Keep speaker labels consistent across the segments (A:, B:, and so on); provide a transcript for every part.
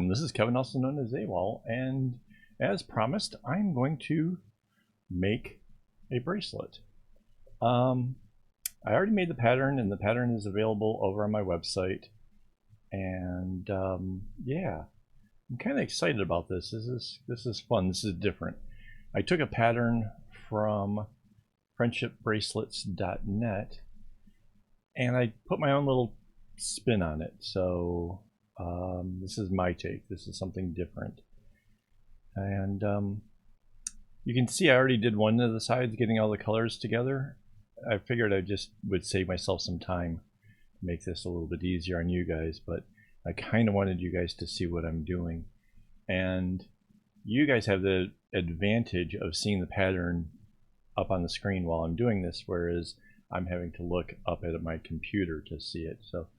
A: This is Kevin, also known as AKAAWOL, and as promised, I'm going to make a bracelet. I already made the pattern, and the pattern is available over on my website. And yeah, I'm kind of excited about this. This is fun. This is different. I took a pattern from friendshipbracelets.net, and I put my own little spin on it. So this is my take. This is something different. And you can see I already did one of the sides, getting all the colors together. I figured I just would save myself some time to make this a little bit easier on you guys, but I kind of wanted you guys to see what I'm doing. And you guys have the advantage of seeing the pattern up on the screen while I'm doing this, whereas I'm having to look up at my computer to see it. So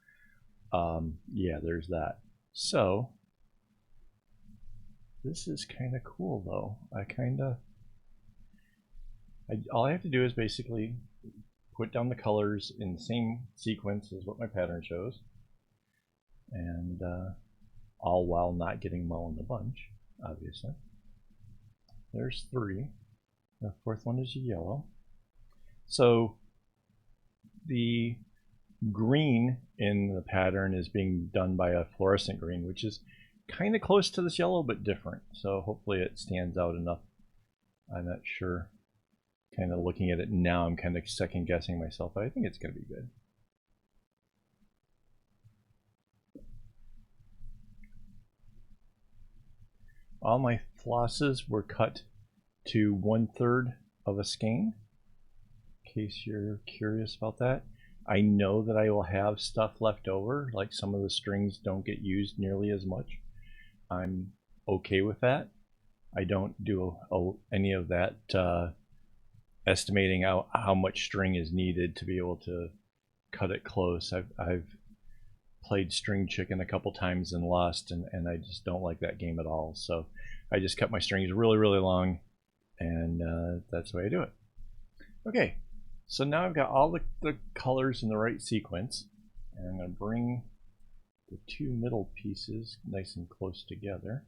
A: yeah, there's that. So this is kind of cool though. All I have to do is basically put down the colors in the same sequence as what my pattern shows, and all while not getting them all in a bunch, obviously. There's 3. The 4th one is yellow. So the green in the pattern is being done by a fluorescent green, which is kind of close to this yellow but different. So hopefully it stands out enough. I'm not sure. Kind of looking at it now, I'm kind of second guessing myself, but I think it's going to be good. All my flosses were cut to 1/3 of a skein, in case you're curious about that. I know that I will have stuff left over, like some of the strings don't get used nearly as much. I'm okay with that. I don't do any of that estimating out how much string is needed to be able to cut it close. I've played string chicken a couple times and lost, and I just don't like that game at all. So I just cut my strings really, really long, and that's the way I do it. Okay, so now I've got all the colors in the right sequence, and I'm going to bring the 2 middle pieces nice and close together.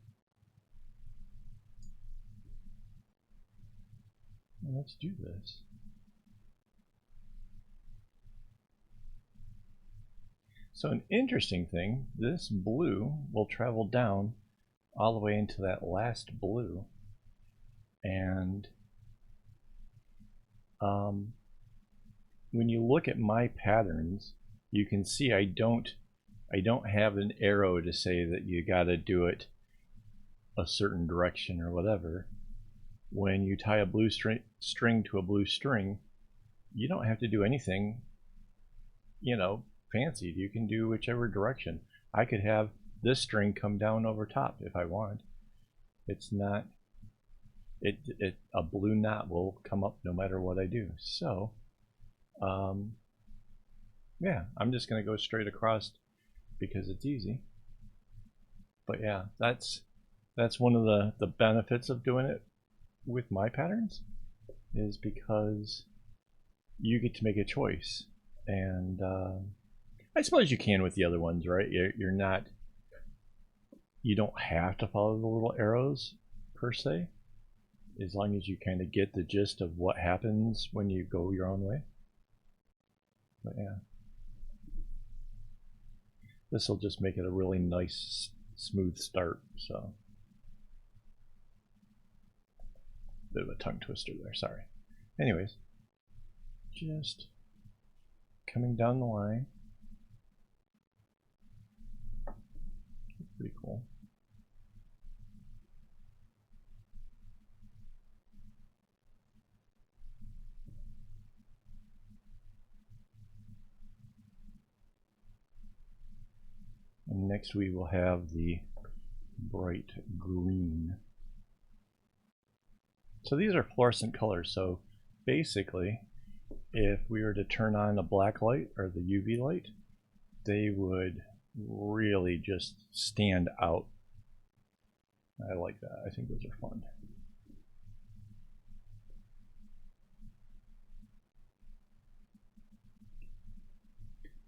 A: And let's do this. So an interesting thing, this blue will travel down all the way into that last blue, and when you look at my patterns, you can see I don't have an arrow to say that you got to do it a certain direction or whatever. When you tie a blue string to a blue string, you don't have to do anything, you know, fancied. You can do whichever direction. I could have this string come down over top if I want. It's not, a blue knot will come up no matter what I do. So yeah, I'm just going to go straight across because it's easy. But yeah, that's one of the benefits of doing it with my patterns, is because you get to make a choice. And I suppose you can with the other ones, right? You're not, you don't have to follow the little arrows per se, as long as you kind of get the gist of what happens when you go your own way. But yeah, this will just make it a really nice smooth start. So bit of a tongue twister there, sorry. Anyways, just coming down the line. Pretty cool. And next we will have the bright green. So these are fluorescent colors. So basically, if we were to turn on a black light or the UV light, they would really just stand out. I like that. I think those are fun.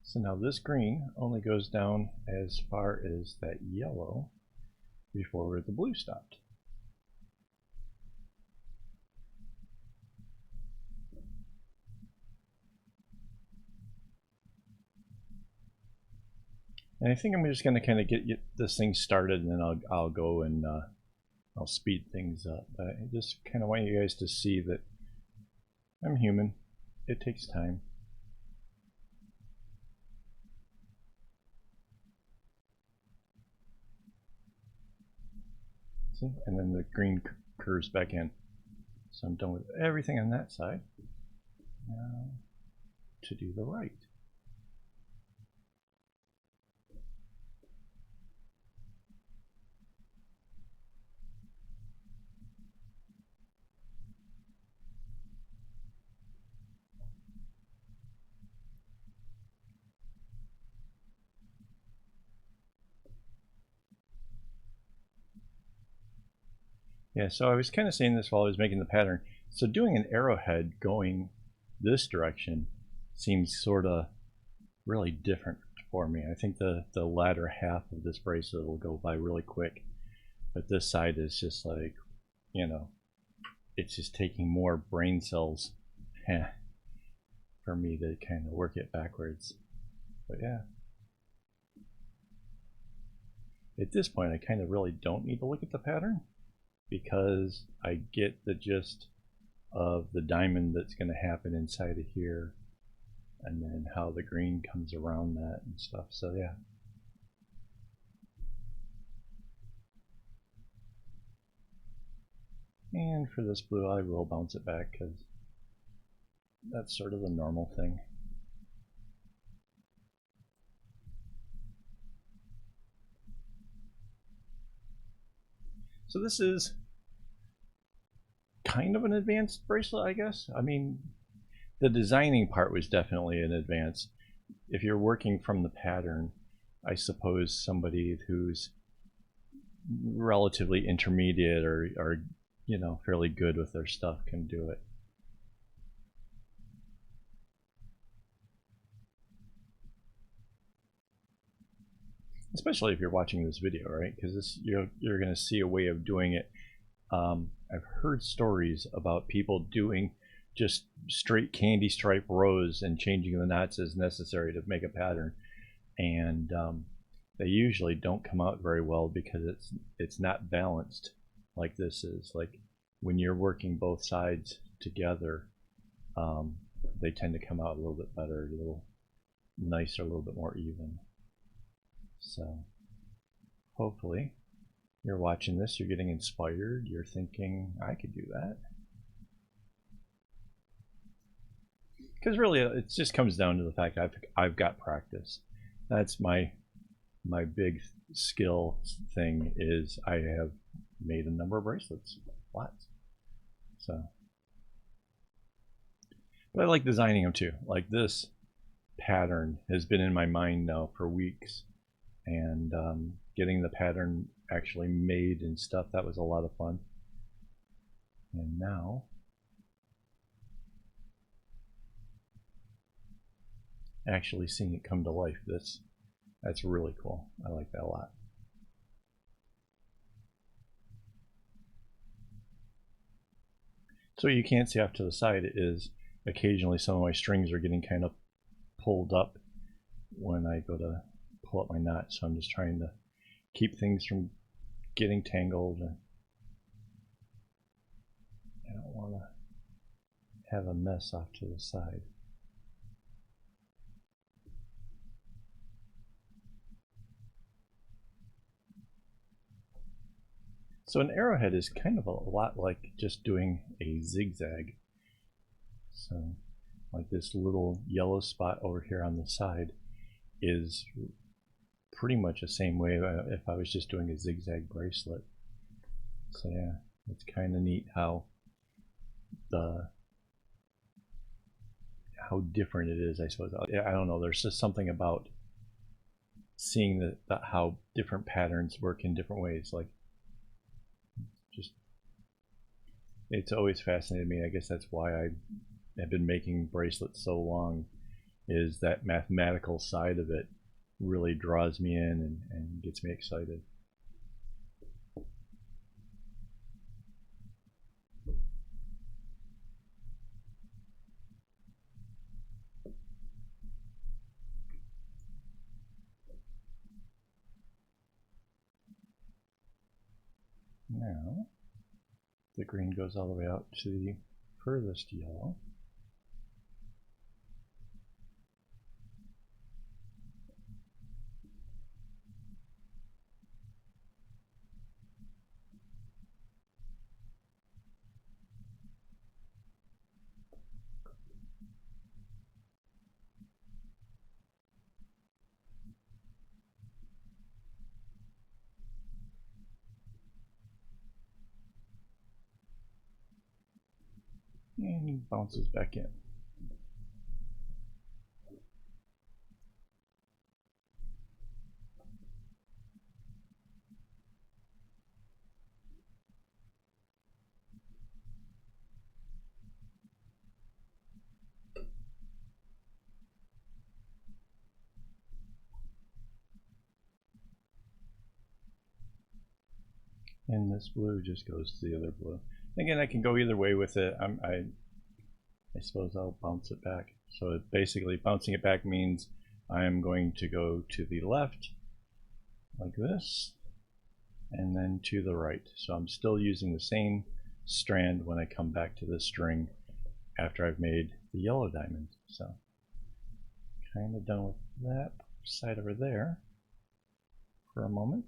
A: So now this green only goes down as far as that yellow, before the blue stopped. And I think I'm just going to kind of get this thing started, and then I'll go and I'll speed things up. But I just kind of want you guys to see that I'm human. It takes time. See? And then the green curves back in. So I'm done with everything on that side. Now to do the right. Yeah, so I was kind of saying this while I was making the pattern. So doing an arrowhead going this direction seems sort of really different for me. I think the latter half of this bracelet will go by really quick, but this side is just like, you know, it's just taking more brain cells for me to kind of work it backwards. But yeah, at this point I kind of really don't need to look at the pattern, because I get the gist of the diamond that's going to happen inside of here, and then how the green comes around that and stuff. So yeah. And for this blue, I will bounce it back because that's sort of the normal thing. So this is kind of an advanced bracelet, I guess. I mean, the designing part was definitely an advance. If you're working from the pattern, I suppose somebody who's relatively intermediate or you know, fairly good with their stuff can do it. Especially if you're watching this video, right? Because you're going to see a way of doing it. I've heard stories about people doing just straight candy stripe rows and changing the knots as necessary to make a pattern, and they usually don't come out very well because it's not balanced like this is. Like when you're working both sides together, they tend to come out a little bit better, a little nicer, a little bit more even. So hopefully you're watching this, you're getting inspired, you're thinking, I could do that. Because really it just comes down to the fact I've got practice. That's my big skill thing, is I have made a number of bracelets, lots. So, but I like designing them too. Like this pattern has been in my mind now for weeks, and getting the pattern actually made and stuff, that was a lot of fun. And now actually seeing it come to life, that's really cool. I like that a lot. So you can't see off to the side is occasionally some of my strings are getting kind of pulled up when I go to pull up my knot, so I'm just trying to keep things from getting tangled. I don't want to have a mess off to the side. So an arrowhead is kind of a lot like just doing a zigzag. So like this little yellow spot over here on the side is pretty much the same way if I was just doing a zigzag bracelet. So yeah, it's kind of neat how different it is, I suppose. I don't know, there's just something about seeing how different patterns work in different ways. Like, just, it's always fascinated me. I guess that's why I have been making bracelets so long, is that mathematical side of it really draws me in and gets me excited. Now, the green goes all the way out to the furthest yellow. And he bounces back in. And this blue just goes to the other blue. Again, I can go either way with it. I suppose I'll bounce it back. So basically bouncing it back means I'm going to go to the left like this and then to the right. So I'm still using the same strand when I come back to this string after I've made the yellow diamond. So kind of done with that side over there for a moment.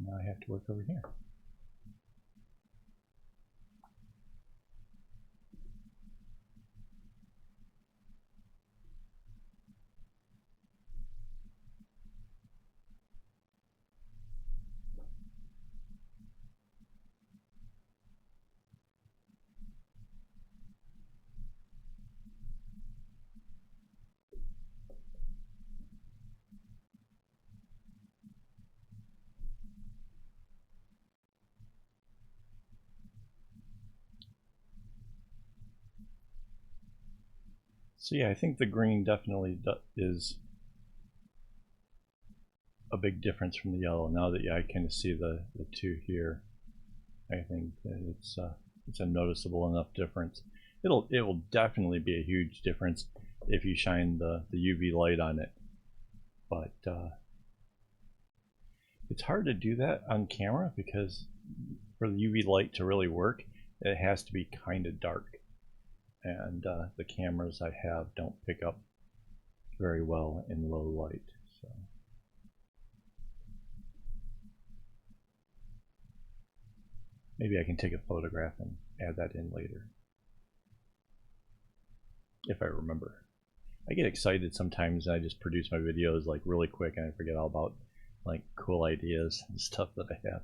A: Now I have to work over here. So yeah, I think the green definitely is a big difference from the yellow. Now that I kind of see the two here, I think that it's a noticeable enough difference. It will definitely be a huge difference if you shine the UV light on it, but it's hard to do that on camera because for the UV light to really work, it has to be kind of dark, and the cameras I have don't pick up very well in low light. So maybe I can take a photograph and add that in later if I remember. I get excited sometimes and I just produce my videos like really quick and I forget all about like cool ideas and stuff that I have.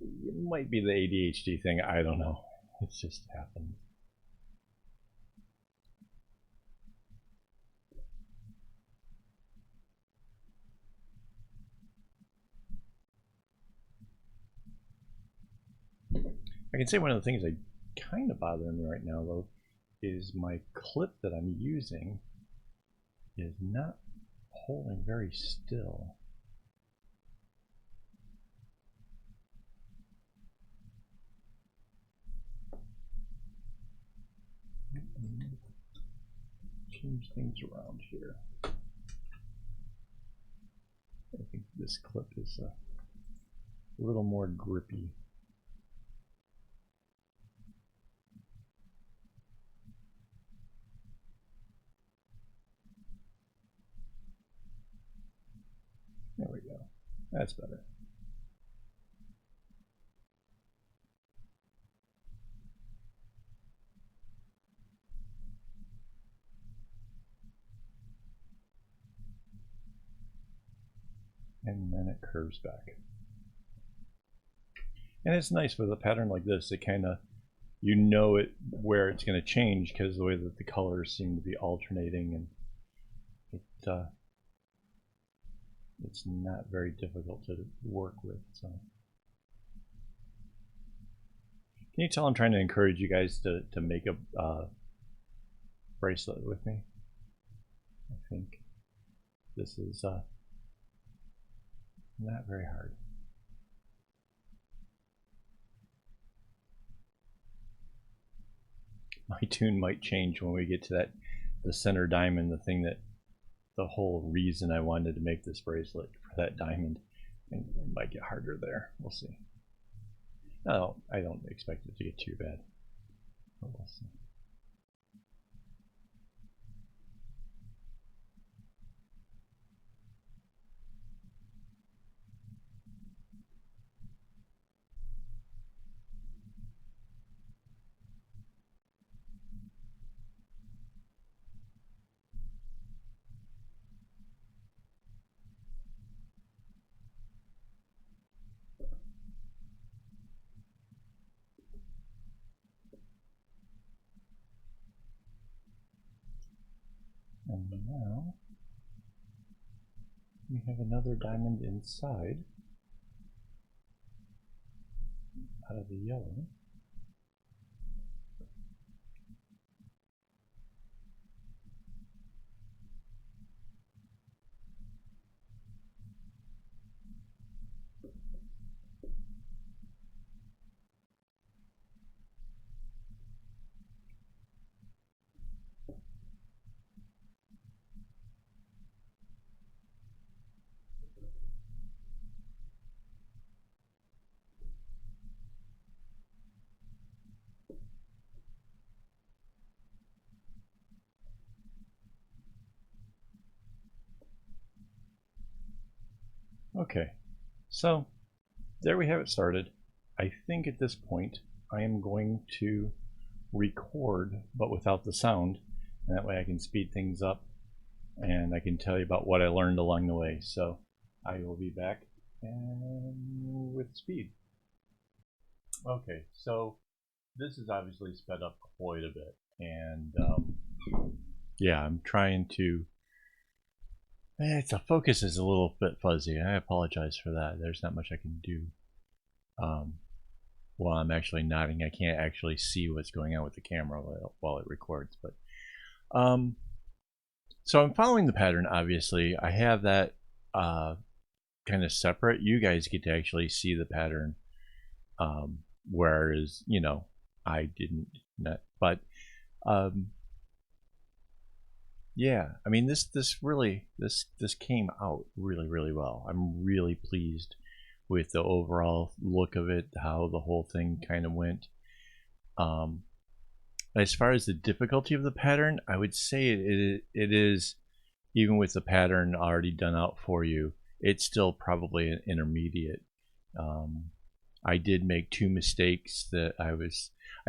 A: It might be the ADHD thing, I don't know. It's just happened. I can say one of the things that kind of bother me right now though is my clip that I'm using is not holding very still. Change things around here. I think this clip is a little more grippy. There we go. That's better. And then it curves back. And it's nice with a pattern like this, it kind of, you know it where it's going to change because the way that the colors seem to be alternating, and it's not very difficult to work with. So can you tell I'm trying to encourage you guys to make a bracelet with me? I think this is not very hard. My tune might change when we get to the center diamond, the thing that the whole reason I wanted to make this bracelet for that diamond. And it might get harder there. We'll see. No, I don't expect it to get too bad. But we'll see. And now we have another diamond inside out of the yellow. Okay, so there we have it started. I think at this point I am going to record but without the sound, and that way I can speed things up and I can tell you about what I learned along the way. So I will be back and with speed. Okay, so this is obviously sped up quite a bit, and yeah, I'm trying to. The focus is a little bit fuzzy. I apologize for that. There's not much I can do. While I'm actually nodding, I can't actually see what's going on with the camera while it records. But so I'm following the pattern. Obviously, I have that kind of separate. You guys get to actually see the pattern, whereas I didn't. But yeah, I mean this came out really well. I'm really pleased with the overall look of it, how the whole thing kind of went. As far as the difficulty of the pattern, I would say it is, even with the pattern already done out for you, it's still probably an intermediate. I did make two mistakes that I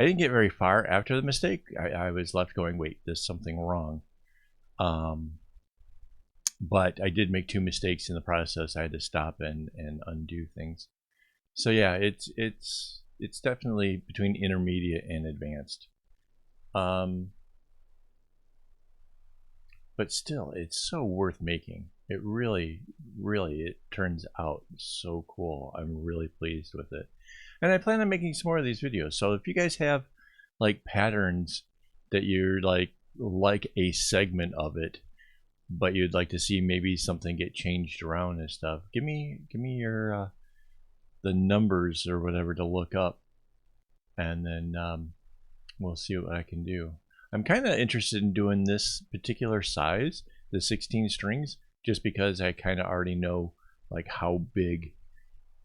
A: didn't get very far after the mistake. I was left going, wait, there's something wrong. But I did make two mistakes in the process. I had to stop and undo things. So yeah, it's definitely between intermediate and advanced. But still, it's so worth making. It really it turns out so cool. I'm really pleased with it, and I plan on making some more of these videos. So if you guys have like patterns that you're like a segment of it, but you'd like to see maybe something get changed around and stuff, give me your the numbers or whatever to look up, and then we'll see what I can do. I'm kind of interested in doing this particular size, the 16 strings, just because I kind of already know like how big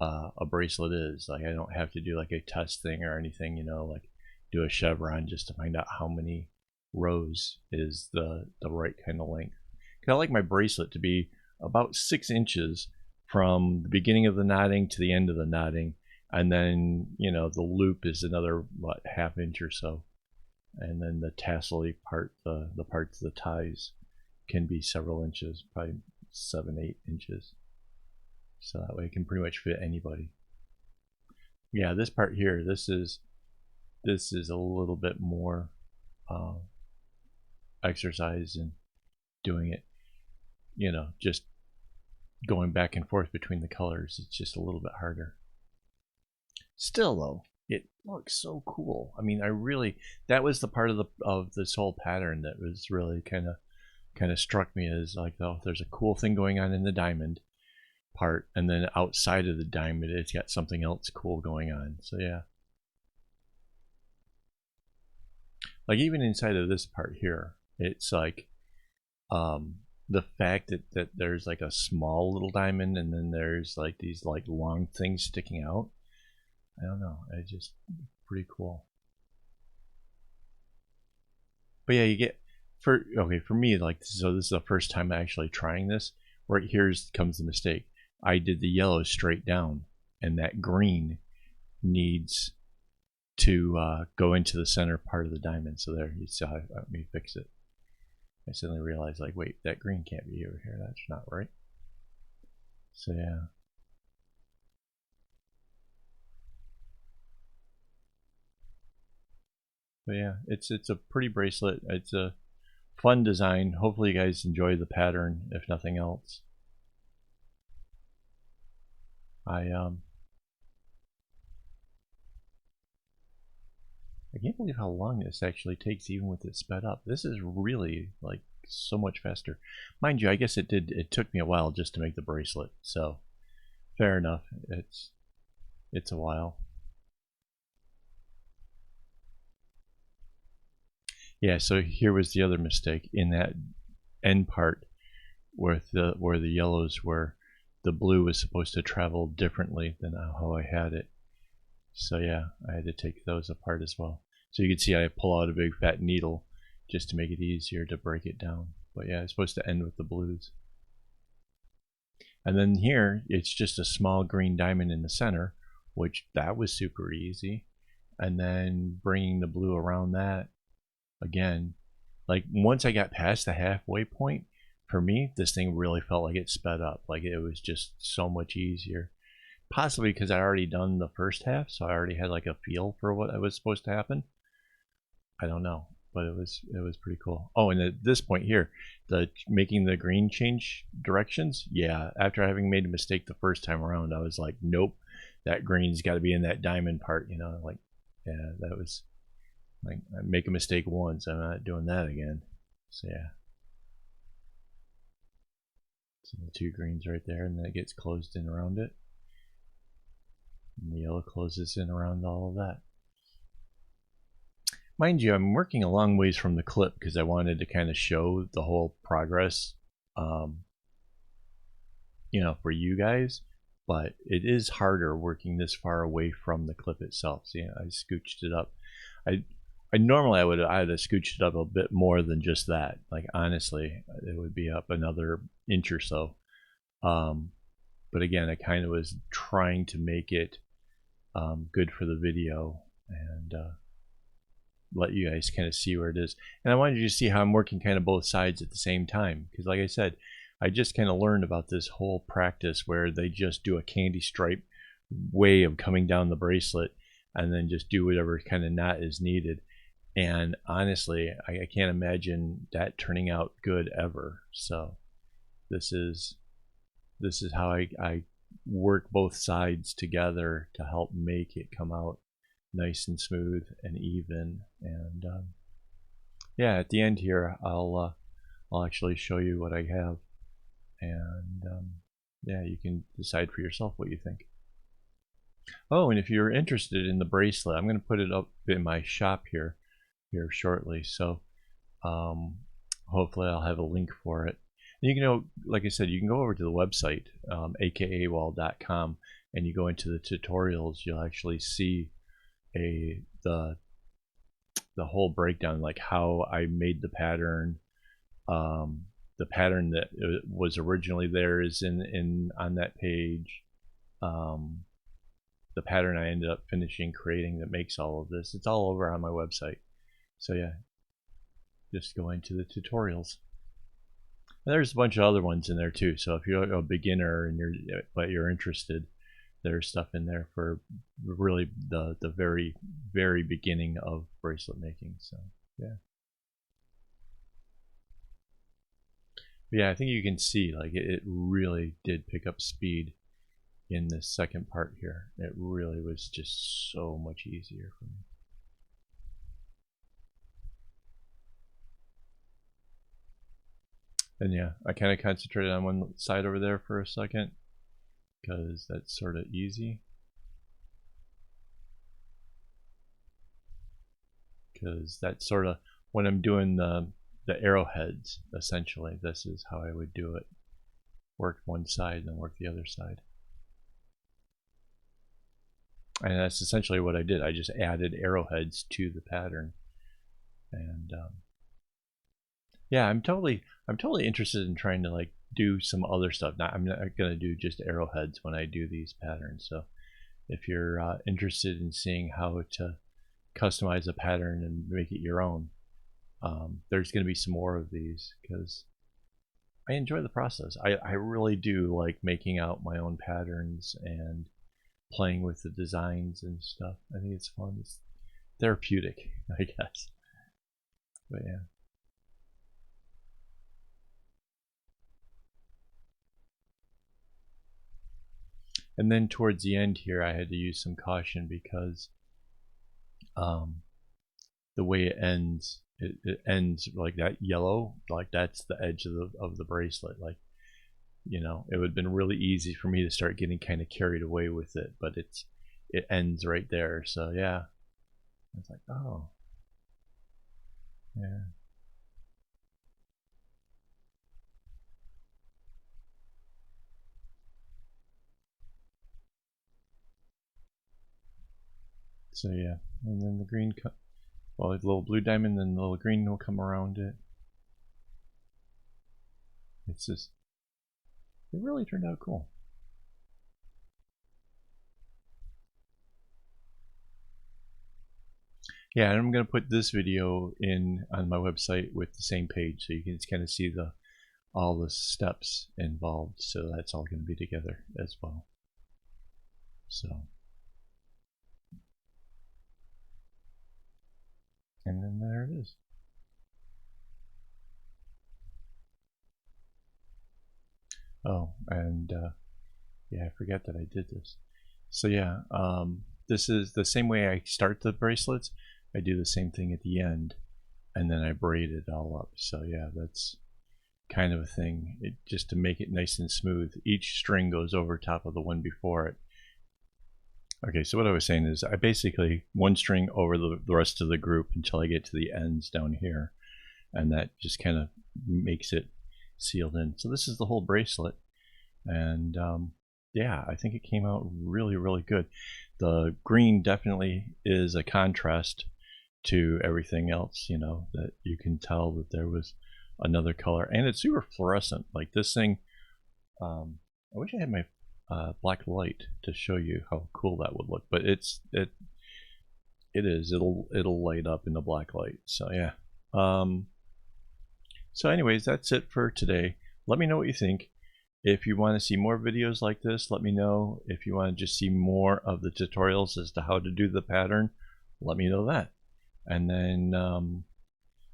A: a bracelet is. Like I don't have to do like a test thing or anything, like do a chevron just to find out how many rows is the right kind of length. Because I like my bracelet to be about 6 inches from the beginning of the knotting to the end of the knotting, and then the loop is another ½ inch or so, and then the tassel-y part, the parts of the ties, can be several inches, probably 7-8 inches, so that way it can pretty much fit anybody. Yeah, this part here, this is a little bit more exercise in doing it, just going back and forth between the colors. It's just a little bit harder. Still though, it looks so cool. I mean, that was the part of this whole pattern that was really kind of struck me as like, oh, there's a cool thing going on in the diamond part, and then outside of the diamond it's got something else cool going on. So yeah, like even inside of this part here, it's like the fact that there's like a small little diamond and then there's like these like long things sticking out. I don't know. It's just pretty cool. But yeah, you get for me, like, so this is the first time actually trying this. Right here comes the mistake. I did the yellow straight down, and that green needs to go into the center part of the diamond. So there, you saw. Let me fix it. I suddenly realized, like, wait, that green can't be over here. That's not right. So yeah. But yeah, it's a pretty bracelet. It's a fun design. Hopefully, you guys enjoy the pattern, if nothing else. I can't believe how long this actually takes, even with it sped up. This is really like so much faster. Mind you, I guess it took me a while just to make the bracelet, so fair enough. It's a while. Yeah, so here was the other mistake in that end part where the yellows were. The blue was supposed to travel differently than how I had it. So yeah, I had to take those apart as well. So you can see I pull out a big fat needle just to make it easier to break it down. But yeah, it's supposed to end with the blues. And then here, it's just a small green diamond in the center, which that was super easy. And then bringing the blue around that again, like once I got past the halfway point, for me, this thing really felt like it sped up. Like it was just so much easier. Possibly because I already done the first half, so I already had like a feel for what was supposed to happen. I don't know, but it was pretty cool. Oh, and at this point here, the making the green change directions. Yeah, after having made a mistake the first time around, I was like, nope, that green's got to be in that diamond part. You know, like, yeah, that was like I make a mistake once, I'm not doing that again. So yeah, so the two greens right there, and then it gets closed in around it. And the yellow closes in around all of that. Mind you, I'm working a long ways from the clip because I wanted to kind of show the whole progress, um, for you guys. But it is harder working this far away from the clip itself. See, I scooched it up. I normally I'd have scooched it up a bit more than just that. Like honestly, it would be up another inch or so. But again, I kind of was trying to make it good for the video and let you guys kind of see where it is. And I wanted you to see how I'm working kind of both sides at the same time. Because like I said, I just kind of learned about this whole practice where they just do a candy stripe way of coming down the bracelet and then just do whatever kind of knot is needed. And honestly, I can't imagine that turning out good ever. So this is how I work both sides together to help make it come out nice and smooth and even. And yeah, at the end here, I'll actually show you what I have, and yeah, you can decide for yourself what you think. Oh, and if you're interested in the bracelet, I'm going to put it up in my shop here shortly. So hopefully I'll have a link for it. And you can like I said, you can go over to the website, AKAAWOL.com, and you go into the tutorials. You'll actually see the whole breakdown, like how I made the pattern. The pattern that was originally there is in on that page. The pattern I ended up finishing creating that makes all of this. It's all over on my website. So yeah, just go into the tutorials. And there's a bunch of other ones in there too. So if you're a beginner and you're interested, there's stuff in there for really the very very beginning of bracelet making. So yeah. But yeah, I think you can see like it really did pick up speed in this second part here. It really was just so much easier for me. And yeah, I kind of concentrated on one side over there for a second because that's sort of easy. Because that's sort of when I'm doing the the arrowheads, essentially. This is how I would do it. Work one side and then work the other side. And that's essentially what I did. I just added arrowheads to the pattern. And yeah, I'm totally interested in trying to like do some other stuff. I'm not gonna do just arrowheads when I do these patterns. So if you're interested in seeing how to customize a pattern and make it your own, there's gonna be some more of these because I enjoy the process. I really do like making out my own patterns and playing with the designs and stuff. I think it's fun. It's therapeutic, I guess. But yeah. And then towards the end here, I had to use some caution because the way it ends, it ends like that yellow, like that's the edge of the bracelet. Like, you know, it would have been really easy for me to start getting kind of carried away with it, but it ends right there. So yeah, it's like, oh, yeah. So yeah, and then the green, well, the little blue diamond, then the little green will come around it. It's just, it really turned out cool. Yeah, and I'm going to put this video in on my website with the same page so you can just kind of see all the steps involved. So that's all going to be together as well. So, and then there it is. Oh, and yeah, I forgot that I did this. So yeah, this is the same way I start the bracelets. I do the same thing at the end, and then I braid it all up. So yeah, that's kind of a thing, just to make it nice and smooth. Each string goes over top of the one before it. Okay, so what I was saying is I basically one string over the rest of the group until I get to the ends down here, and that just kind of makes it sealed in. So this is the whole bracelet, and yeah, I think it came out really, really good. The green definitely is a contrast to everything else, you know, that you can tell that there was another color, and it's super fluorescent. Like this thing, I wish I had my black light to show you how cool that would look, but it is. It'll light up in the black light. So yeah. So anyways, that's it for today. Let me know what you think. If you want to see more videos like this, let me know. If you want to just see more of the tutorials as to how to do the pattern, let me know that. And then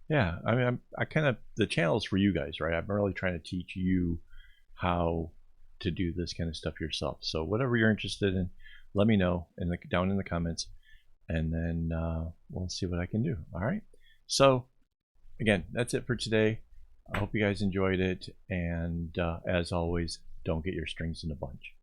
A: yeah, I mean, I kind of, the channel's for you guys, right? I'm really trying to teach you how to do this kind of stuff yourself. So whatever you're interested in, let me know down in the comments, and then we'll see what I can do. All right. So again, that's it for today. I hope you guys enjoyed it, and as always, don't get your strings in a bunch.